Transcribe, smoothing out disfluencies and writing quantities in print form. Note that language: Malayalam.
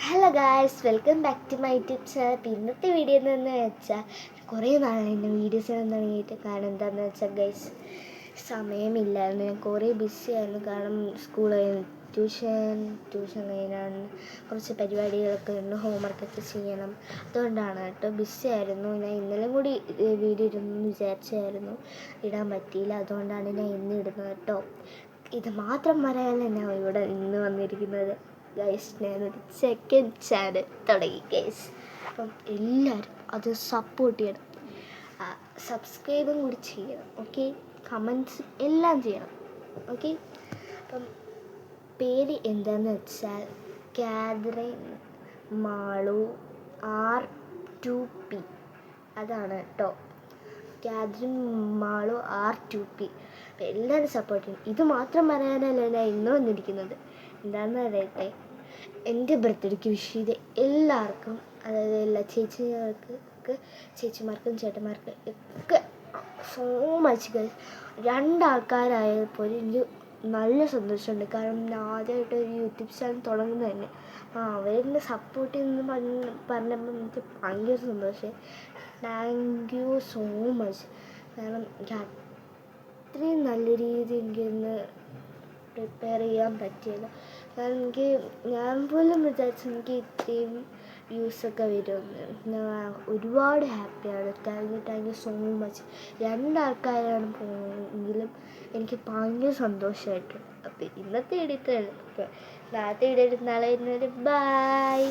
Hello guys, welcome back to my YouTube channel. ഇന്നത്തെ വീഡിയോ എന്ന് വെച്ചാൽ കുറേ നാളായി എൻ്റെ വീഡിയോസ് തുടങ്ങിയിട്ട്. കാരണം എന്താണെന്ന് വെച്ചാൽ ഗൈസ്, സമയമില്ലായിരുന്നു. ഞാൻ കുറേ ബിസി ആയിരുന്നു. കാരണം സ്കൂൾ ട്യൂഷൻ കഴിഞ്ഞാണ്, കുറച്ച് പരിപാടികളൊക്കെ ഉണ്ട്, ഹോംവർക്കൊക്കെ ചെയ്യണം. അതുകൊണ്ടാണ് കേട്ടോ, ബിസി ആയിരുന്നു. ഞാൻ ഇന്നലെ കൂടി വീഡിയോ ഇടുന്നു വിചാരിച്ചായിരുന്നു, ഇടാൻ പറ്റിയില്ല. അതുകൊണ്ടാണ് ഞാൻ ഇന്ന് ഇടുന്നത് കേട്ടോ. ഇത് മാത്രം പറയാനല്ല ഞാൻ ഇവിടെ ഇന്ന് വന്നിരിക്കുന്നത് ഗൈസ്. ഞാനൊരു സെക്കൻഡ് ചാനൽ തുടങ്ങി ഗൈസ്. അപ്പം എല്ലാവരും അത് സപ്പോർട്ട് ചെയ്യണം, സബ്സ്ക്രൈബും കൂടി ചെയ്യണം. ഓക്കെ, കമൻസ് എല്ലാം ചെയ്യണം. ഓക്കെ, അപ്പം പേര് എന്താണെന്ന് വെച്ചാൽ കാതറിൻ മാളു R2P. അതാണ് കേട്ടോ, കാതറിൻ മാളു R2P. അപ്പം എല്ലാവരും സപ്പോർട്ട് ചെയ്യണം. ഇത് മാത്രം പറയാനല്ല ഞാൻ ഇന്ന് വന്നിരിക്കുന്നത്. എന്താണെന്ന് പറയട്ടെ, എൻ്റെ ബർത്ത്ഡേക്ക് വിഷ് ചെയ്ത് എല്ലാവർക്കും, അതായത് എല്ലാ ചേച്ചിമാർക്കും ചേട്ടന്മാർക്കും ഒക്കെ സോ മച്ച് ഗൈസ്. രണ്ടാൾക്കാരായപ്പോൾ എനിക്ക് നല്ല സന്തോഷമുണ്ട്. കാരണം ഞാൻ ആദ്യമായിട്ട് ഒരു യൂട്യൂബ് ചാനൽ തുടങ്ങുന്നത് തന്നെ അവരെന്നെ സപ്പോർട്ട് ചെയ്യുന്നു പറഞ്ഞപ്പോൾ എനിക്ക് ഭയങ്കര സന്തോഷമായി. Thank you so much. കാരണം എനിക്ക് അത്രയും നല്ല രീതിയിൽ എനിക്കൊന്ന് പ്രിപ്പയർ ചെയ്യാൻ പറ്റിയില്ല. കാരണം ഞാൻ പോലും വിചാരിച്ചു എനിക്ക് ഇത്രയും വ്യൂസൊക്കെ വരുമെന്ന്. ഞാൻ ഒരുപാട് ഹാപ്പിയാണ്. Thank you so much. രണ്ടാൾക്കാരാണ് പോകുന്നതെങ്കിലും എനിക്ക് ഭയങ്കര സന്തോഷമായിട്ടുണ്ട്. അപ്പോൾ ഇന്നത്തെ വീഡിയോ നാളത്തെ വീഡിയോ നാളെ വരുന്നത്. ബൈ.